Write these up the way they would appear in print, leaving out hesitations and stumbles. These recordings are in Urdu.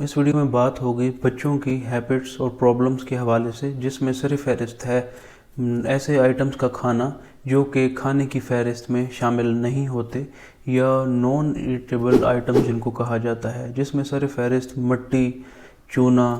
اس ویڈیو میں بات ہوگی بچوں کی ہیبٹس اور پرابلمس کے حوالے سے، جس میں سر فہرست ہے ایسے آئٹمس کا کھانا جو کہ کھانے کی فہرست میں شامل نہیں ہوتے یا نان ایٹیبل آئٹم جن کو کہا جاتا ہے، جس میں سر فہرست مٹی، چونا،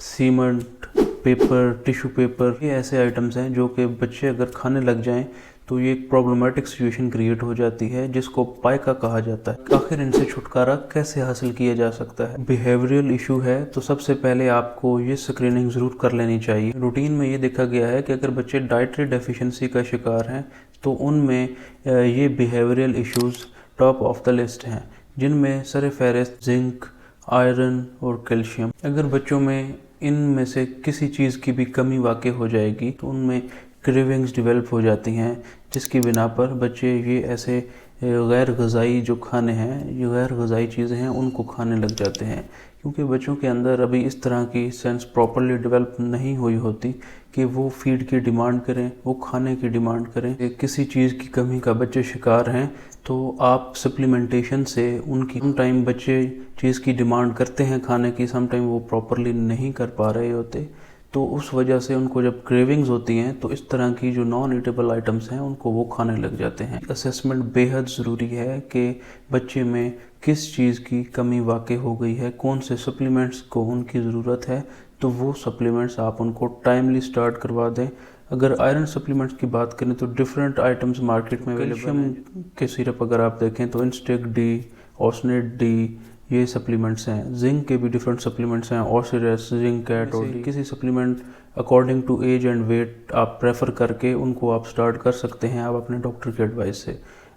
سیمنٹ، پیپر، ٹیشو پیپر، یہ ایسے آئٹمس ہیں جو کہ بچے اگر کھانے لگ جائیں تو یہ ایک پرابلمٹک سچویشن کریٹ ہو جاتی ہے جس کو پائکا کہا جاتا ہے۔ آخر ان سے چھٹکارا کیسے حاصل کیا جا سکتا ہے؟ بیہیویئرل ایشو ہے تو سب سے پہلے آپ کو یہ سکریننگ ضرور کر لینی چاہیے۔ روٹین میں یہ دیکھا گیا ہے کہ اگر بچے ڈائٹری ڈیفیشنسی کا شکار ہیں تو ان میں یہ behavioural issues top of the list ہیں، جن میں سر فہرست زنک، آئرن اور کیلشیم۔ اگر بچوں میں ان میں سے کسی چیز کی بھی کمی واقع ہو جائے گی تو ان میں کریونگز ڈیولپ ہو جاتی ہیں، جس کی بنا پر بچے یہ ایسے غیر غذائی جو کھانے ہیں، یہ غیر غذائی چیزیں ہیں، ان کو کھانے لگ جاتے ہیں، کیونکہ بچوں کے اندر ابھی اس طرح کی سینس پراپرلی ڈیولپ نہیں ہوئی ہوتی کہ وہ فیڈ کی ڈیمانڈ کریں، وہ کھانے کی ڈیمانڈ کریں۔ کسی چیز کی کمی کا بچے شکار ہیں تو آپ سپلیمنٹیشن سے ان کی سم ٹائم بچے چیز کی ڈیمانڈ کرتے ہیں کھانے کی، سم ٹائم وہ پراپرلی نہیں کر پا رہے ہوتے، تو اس وجہ سے ان کو جب کریونگز ہوتی ہیں تو اس طرح کی جو نان ایٹیبل آئٹمس ہیں ان کو وہ کھانے لگ جاتے ہیں۔ اسیسمنٹ بے حد ضروری ہے کہ بچے میں کس چیز کی کمی واقع ہو گئی ہے، کون سے سپلیمنٹس کو ان کی ضرورت ہے، تو وہ سپلیمنٹس آپ ان کو ٹائملی سٹارٹ کروا دیں۔ اگر آئرن سپلیمنٹس کی بات کریں تو ڈیفرنٹ آئٹمز مارکیٹ میں اویلیبل ہیں۔ کے سیرپ اگر آپ دیکھیں تو انسٹیک ڈی، اوسنیٹ ڈی، یہ سپلیمنٹس ہیں۔ زنک کے بھی ڈیفرنٹ سپلیمنٹس ہیں، اورسیرس، زنک کیٹ اور کسی supplement according to age and weight آپ پریفر کر کے ان کو آپ سٹارٹ کر سکتے ہیں آپ اپنے ڈاکٹر کی ایڈوائس سے۔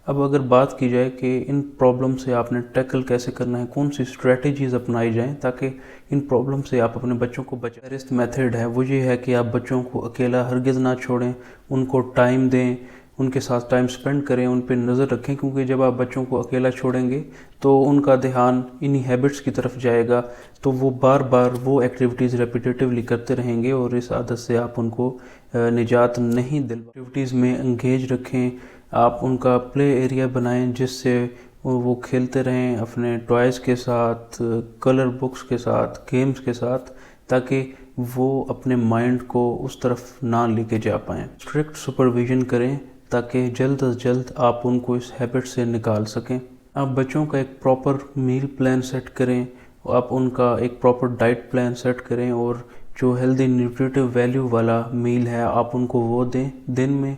اب اگر بات کی جائے کہ ان پرابلم سے آپ نے ٹیکل کیسے کرنا ہے، کون سی اسٹریٹجیز اپنائی جائیں تاکہ ان پرابلم سے آپ اپنے بچوں کو بچائیں۔ فرسٹ میتھڈ ہے وہ یہ ہے کہ آپ بچوں کو اکیلا ہرگز نہ چھوڑیں، ان کو ٹائم دیں، ان کے ساتھ ٹائم سپینڈ کریں، ان پہ نظر رکھیں، کیونکہ جب آپ بچوں کو اکیلا چھوڑیں گے تو ان کا دھیان انہی ہیبٹس کی طرف جائے گا، تو وہ بار بار وہ ایکٹیویٹیز ریپیٹیٹیولی کرتے رہیں گے اور اس عادت سے آپ ان کو نجات نہیں دلوا۔ ایکٹیویٹیز میں انگیج رکھیں، آپ ان کا پلے ایریا بنائیں جس سے وہ کھیلتے رہیں اپنے ٹوائز کے ساتھ، کلر بکس کے ساتھ، گیمز کے ساتھ، تاکہ وہ اپنے مائنڈ کو اس طرف نہ لے کے جا پائیں۔ اسٹرکٹ سپرویژن کریں تاکہ جلد از جلد آپ ان کو اس ہیبٹ سے نکال سکیں۔ آپ بچوں کا ایک پراپر میل پلان سیٹ کریں، آپ ان کا ایک پراپر ڈائٹ پلان سیٹ کریں اور جو ہیلدی نیوٹریٹو ویلیو والا میل ہے آپ ان کو وہ دیں۔ دن میں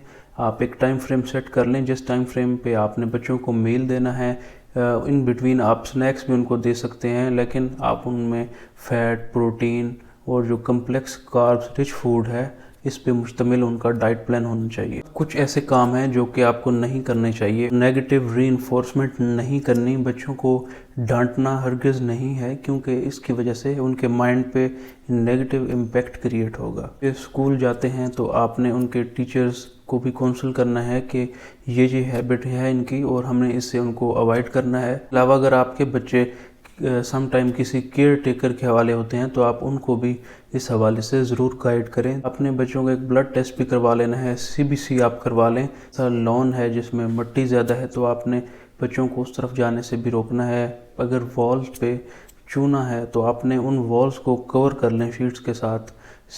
آپ ایک ٹائم فریم سیٹ کر لیں جس ٹائم فریم پہ آپ نے بچوں کو میل دینا ہے۔ ان بٹوین آپ سنیکس بھی ان کو دے سکتے ہیں، لیکن آپ ان میں فیٹ، پروٹین اور جو کمپلیکس کاربس رچ فوڈ ہے اس پہ مشتمل ان کا ڈائٹ پلان ہونا چاہیے۔ کچھ ایسے کام ہیں جو کہ آپ کو نہیں کرنے چاہیے۔ نیگیٹو ری انفورسمنٹ نہیں کرنی، بچوں کو ڈانٹنا ہرگز نہیں ہے، کیونکہ اس کی وجہ سے ان کے مائنڈ پہ نیگیٹو امپیکٹ کریٹ ہوگا۔ اسکول جاتے ہیں تو آپ نے ان کے ٹیچرز کو بھی کونسل کرنا ہے کہ یہ ہیبٹ ہے ان کی اور ہم نے اس سے ان کو اوائڈ کرنا ہے۔ علاوہ اگر آپ کے بچے سم ٹائم کسی کیئر ٹیکر کے حوالے ہوتے ہیں تو آپ ان کو بھی اس حوالے سے ضرور گائیڈ کریں۔ اپنے بچوں کا ایک بلڈ ٹیسٹ بھی کروا لینا ہے، CBC آپ کروا لیں۔ لون ہے جس میں مٹی زیادہ ہے تو آپ نے بچوں کو اس طرف جانے سے بھی روکنا ہے۔ اگر والز پہ چونا ہے تو آپ نے ان والز کو کور کر لیں شیٹس کے ساتھ۔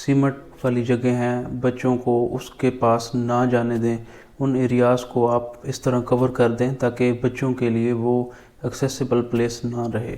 سیمنٹ والی جگہ ہیں بچوں کو اس کے پاس نہ جانے دیں، ان ایریاز کو آپ اس طرح کور کر دیں تاکہ بچوں کے لیے وہ ایکسیسیبل پلیس نہ رہے۔